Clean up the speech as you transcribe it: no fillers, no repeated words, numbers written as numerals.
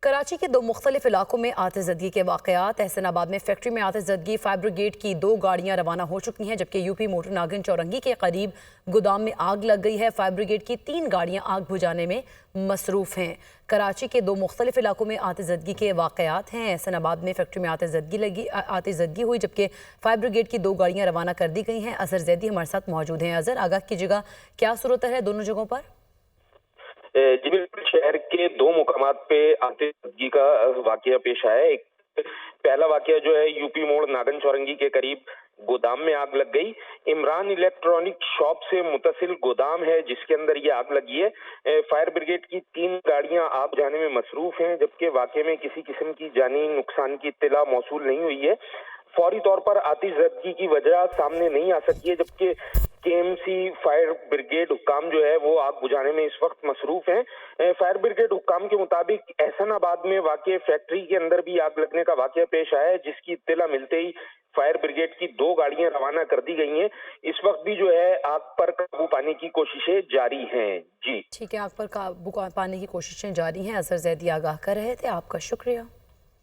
कराची के दो मुख्तलिफ इलाकों में आतिशज़दगी के वाक़यात। एहसनाबाद में फैक्ट्री में आतिशज़दगी, फायर ब्रिगेड की 2 गाड़ियां रवाना हो चुकी हैं, जबकि यूपी मोटर नागिन चौरंगी के करीब गोदाम में आग लग गई है। फायर ब्रिगेड की 3 गाड़ियां आग बुझाने में मसरूफ़ हैं। कराची के 2 मुख्तलिफ इलाकों में आतिशज़दगी के वाक़यात हैं। एहसनाबाद में फैक्ट्री में आतिशज़दगी हुई, जबकि फायर ब्रिगेड की 2 गाड़ियाँ रवाना कर दी गई हैं। अजहर जैदी हमारे साथ मौजूद हैं। अजहर, आगाह कीजिएगा, क्या सूरत है दोनों जगहों पर? जी बिल्कुल, शहर के 2 मुकामात पे आतिशबाजी का वाकया पेश आया है। एक पहला वाकया जो है यूपी मोड़ नागन चौरंगी के करीब गोदाम में आग लग गई। इमरान इलेक्ट्रॉनिक शॉप से मुतसिल गोदाम है जिसके अंदर ये आग लगी है। फायर ब्रिगेड की 3 गाड़ियां आग बुझाने में मसरूफ हैं, जबकि वाकये में किसी किस्म की जानी नुकसान की इत्तला मौसूल नहीं हुई है। फौरी तौर पर आतिशबाजी की वजह सामने नहीं आ सकी है, जबकि केएमसी फायर ब्रिगेड हुक्काम जो है वो आग बुझाने में इस वक्त मसरूफ हैं। फायर ब्रिगेड हुक्काम के मुताबिक एहसनाबाद में वाकई फैक्ट्री के अंदर भी आग लगने का वाकया पेश आया है, जिसकी इत्तला मिलते ही फायर ब्रिगेड की 2 गाड़ियां रवाना कर दी गई हैं। इस वक्त भी जो है आग पर काबू पाने की कोशिशें जारी हैं। जी ठीक है, आग पर काबू पाने की कोशिशें जारी हैं। अजहर जैदी आगाह कर रहे थे। आपका शुक्रिया।